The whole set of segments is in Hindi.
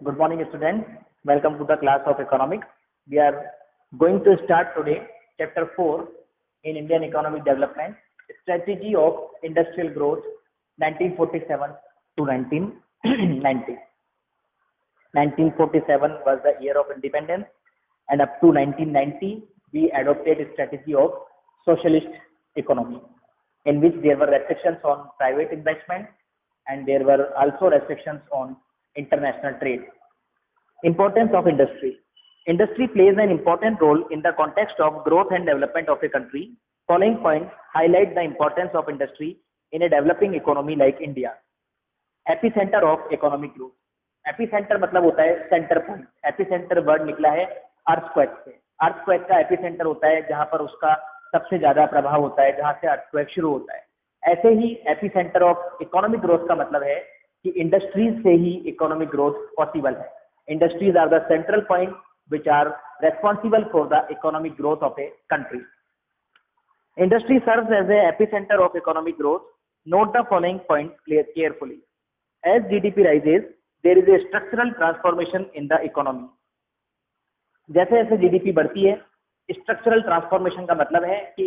Good morning, students. Welcome to the class of economics. We are going to start today chapter 4 in Indian economic development, strategy of industrial growth 1947 to 1990. 1947 was the year of independence, and up to 1990 we adopted a strategy of socialist economy in which there were restrictions on private investment and there were also restrictions on international trade. Importance of industry. Industry plays an important role in the context of growth and development of a country. Following points highlight the importance of industry in a developing economy like India. Epicenter of economic growth. Epicentre मतलब होता है सेंटर पॉइंट. एपीसेंटर वर्ड निकला है अर्थक्वेक से. अर्थक्वेक का एपीसेंटर होता है जहां पर उसका सबसे ज्यादा प्रभाव होता है, जहां से अर्थक्वेक शुरू होता है. ऐसे ही एपीसेंटर ऑफ इकोनॉमिक ग्रोथ का मतलब है कि इंडस्ट्रीज से ही इकोनॉमिक ग्रोथ पॉसिबल है. Industries are the central point which are responsible for the economic growth of a country. Industry serves as a epicentre of economic growth. Note the following point carefully. As GDP rises there is a structural transformation in the economy. जैसे जैसे जीडीपी बढ़ती है, स्ट्रक्चरल ट्रांसफॉर्मेशन का मतलब है कि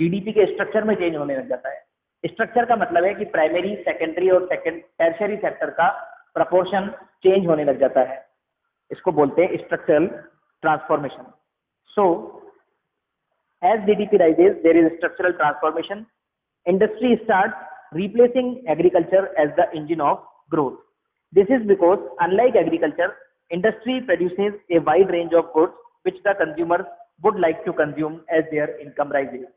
जीडीपी के स्ट्रक्चर में चेंज होने लग जाता है. स्ट्रक्चर का मतलब है कि प्राइमरी, सेकेंडरी और टर्शियरी सेक्टर का प्रपोर्शन चेंज होने लग जाता है. इसको बोलते हैं structural transformation. So as GDP rises there is structural transformation. Industry start replacing agriculture as the engine of growth. This is because, unlike agriculture, industry produces a wide range of goods which the consumers would like to consume as their income rises.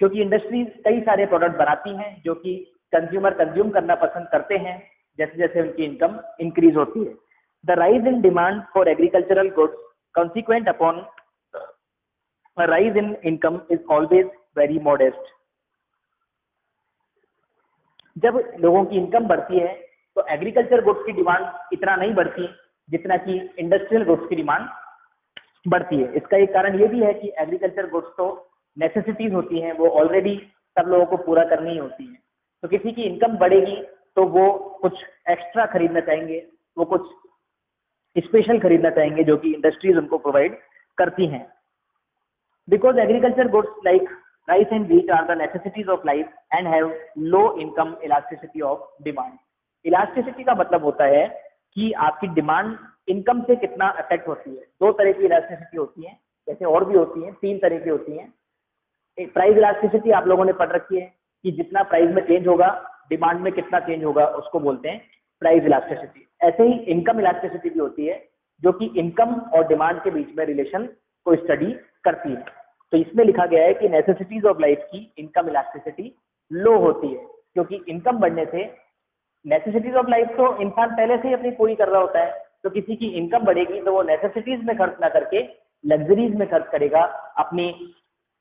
क्योंकि इंडस्ट्री कई सारे प्रोडक्ट बनाती हैं जो कि कंज्यूमर कंज्यूम करना पसंद करते हैं जैसे जैसे उनकी इनकम इंक्रीज होती है. The rise in demand for agricultural goods consequent upon a rise in income is always very modest. जब लोगों की इनकम बढ़ती है तो एग्रीकल्चर गुड्स की डिमांड इतना नहीं बढ़ती जितना कि इंडस्ट्रियल गुड्स की डिमांड बढ़ती है. इसका एक कारण ये भी है कि एग्रीकल्चर गुड्स तो नेसेसिटीज होती हैं, वो ऑलरेडी सब लोगों को पूरा करनी ही होती है. तो किसी की इनकम बढ़ेगी तो वो कुछ एक्स्ट्रा खरीदना चाहेंगे, वो कुछ स्पेशल खरीदना चाहेंगे जो कि इंडस्ट्रीज उनको प्रोवाइड करती हैं. Because agriculture goods like rice and wheat are the necessities of life and have low income elasticity of demand. Elasticity का मतलब होता है कि आपकी डिमांड इनकम से कितना अफेक्ट होती है. दो तरह की इलास्टिसिटी होती है, जैसे और भी होती है, तीन तरह की होती है. एक प्राइस इलास्टिसिटी आप लोगों ने पढ़ रखी है कि जितना प्राइस में चेंज होगा डिमांड में कितना चेंज होगा उसको बोलते हैं प्राइस इलास्टिसिटी. ऐसे ही इनकम इलास्टिसिटी भी होती है जो कि इनकम और डिमांड के बीच में रिलेशन को स्टडी करती है. तो इसमें लिखा गया है कि नेसेसिटीज ऑफ लाइफ की इनकम इलास्टिसिटी लो होती है क्योंकि इनकम बढ़ने से नेसेसिटीज ऑफ लाइफ तो इंसान पहले से ही अपनी पूरी कर रहा होता है. तो किसी की इनकम बढ़ेगी तो वो नेसेसिटीज में खर्च ना करके लग्जरीज में खर्च करेगा, अपनी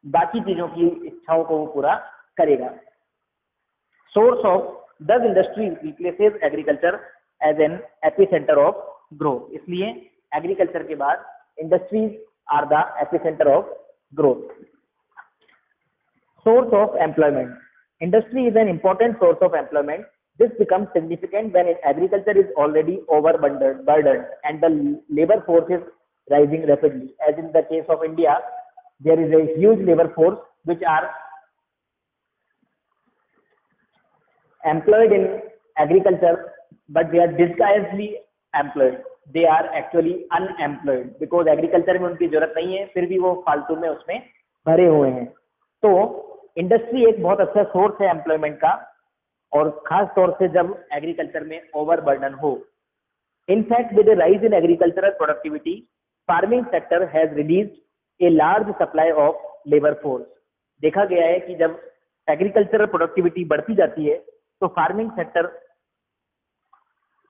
बाकी चीजों की इच्छाओं को वो पूरा करेगा. Source of does industry replaces agriculture as an epicentre of growth. इसलिए एग्रीकल्चर के बाद industries are the epicentre of growth. Source of employment. Industry is an important source of employment. This becomes significant when agriculture is already overburdened and the labor force is rising rapidly. As in the case of India, there is a huge labor force which are employed in agriculture, but they are disguisedly employed. They are actually unemployed because agriculture में उनकी जरूरत नहीं है, फिर भी वो फालतू में उसमें भरे हुए हैं. तो इंडस्ट्री एक बहुत अच्छा सोर्स है एम्प्लॉयमेंट का, और खास तौर से जब एग्रीकल्चर में ओवरबर्डन हो. In fact with the rise in agricultural productivity farming sector has released a large supply of labour force. देखा गया है कि जब एग्रीकल्चरल प्रोडक्टिविटी बढ़ती जाती है तो फार्मिंग सेक्टर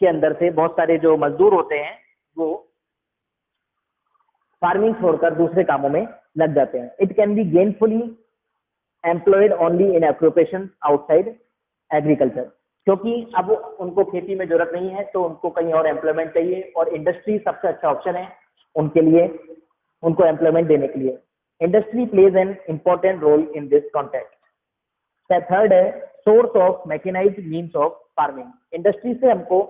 के अंदर से बहुत सारे जो मजदूर होते हैं वो फार्मिंग छोड़कर दूसरे कामों में लग जाते हैं. It can be gainfully employed only in occupation outside agriculture. क्योंकि अब उनको खेती में जरूरत नहीं है तो उनको कहीं और एम्प्लॉयमेंट चाहिए और इंडस्ट्री सबसे अच्छा ऑप्शन है उनके लिए, उनको एम्प्लॉयमेंट देने के लिए. Industry plays an important role in this context. Third है source of mechanised means of farming. Industry से हमको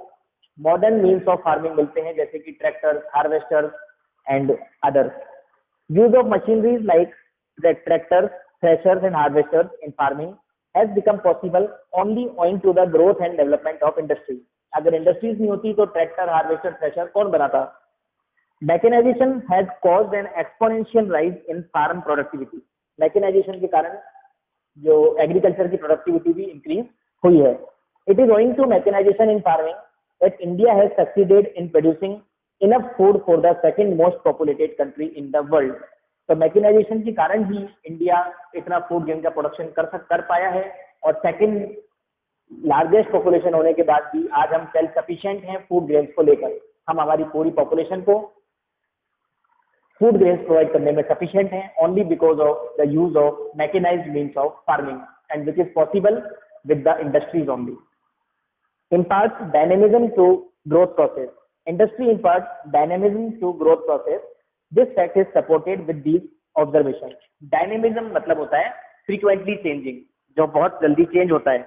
मॉडर्न मीन्स ऑफ फार्मिंग मिलते हैं, जैसे कि tractors, harvesters and others. Use of machineries like tractors, threshers and harvesters in farming has become possible only owing to the growth and development of industry. अगर इंडस्ट्रीज नहीं होती तो ट्रैक्टर, हार्वेस्टर, थ्रेशर कौन बनाता? Mechanisation has caused an exponential rise in farm productivity. Mechanisation के कारण जो एग्रीकल्चर की प्रोडक्टिविटी भी इंक्रीज हुई है। It is owing to mechanisation in farming that India has succeeded in producing enough food for the second most populated country in the world. तो मैकेनाइजेशन के कारण ही इंडिया इतना फूड गेन का प्रोडक्शन कर पाया है, और सेकंड लार्जेस्ट पॉपुलेशन होने के बाद भी आज हम सेल्फ सफिशिएंट हैं फूड ग्रेन्स को लेकर। हम हमारी पूरी पॉपुलेशन को फूड ग्रेन्स प्रोवाइड करने में सफिशिएंट हैं only because of the use of mechanised means of farming and which is possible with the industries only. Imparts dynamism to growth process. Industry imparts dynamism to growth process. This fact is supported with these observations. Dynamism मतलब होता है frequently changing, जो बहुत जल्दी चेंज होता है,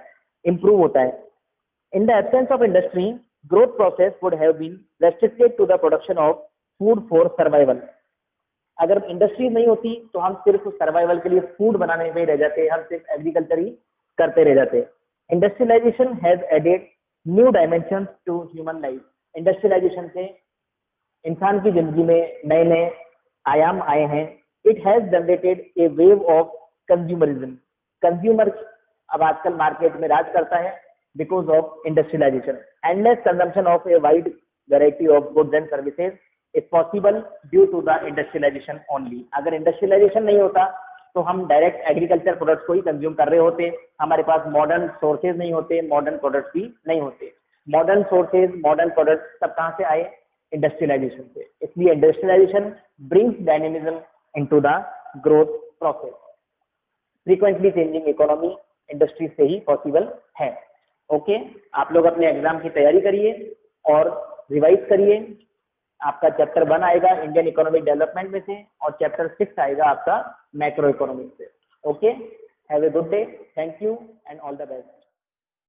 improve होता है। In the absence of industry, growth process would have been restricted to the production of food for survival. अगर इंडस्ट्री नहीं होती तो हम सिर्फ सर्वाइवल के लिए फूड बनाने में रह जाते, हम सिर्फ एग्रीकल्चर ही करते रह जाते। Industrialisation has added new dimensions to human life. Industrialisation से इंसान की जिंदगी में नए नए आयाम आए हैं। It has generated a wave of consumerism. Consumer अब आजकल मार्केट में राज करता है because of industrialisation. Endless consumption of a wide variety of goods and services is possible due to the industrialisation only. अगर इंडस्ट्रियलाइजेशन नहीं होता तो हम डायरेक्ट एग्रीकल्चर प्रोडक्ट्स को ही कंज्यूम कर रहे होते, हमारे पास मॉडर्न सोर्सेज नहीं होते, मॉडर्न प्रोडक्ट्स भी नहीं होते। मॉडर्न सोर्सेज, मॉडर्न प्रोडक्ट्स सब कहाँ से आए? इंडस्ट्रियलाइजेशन से। इसलिए industrialisation brings dynamism into the growth process. Frequently changing economy industry से ही पॉसिबल है। ओके, आप लोग अपने एग्जाम की तैयारी करिए और रिवाइज करिए। आपका चैप्टर 1 आएगा इंडियन इकोनॉमिक डेवलपमेंट में से, और चैप्टर 6 आएगा आपका मैक्रो इकोनॉमिक से। Okay, have a good day, thank you and all the best.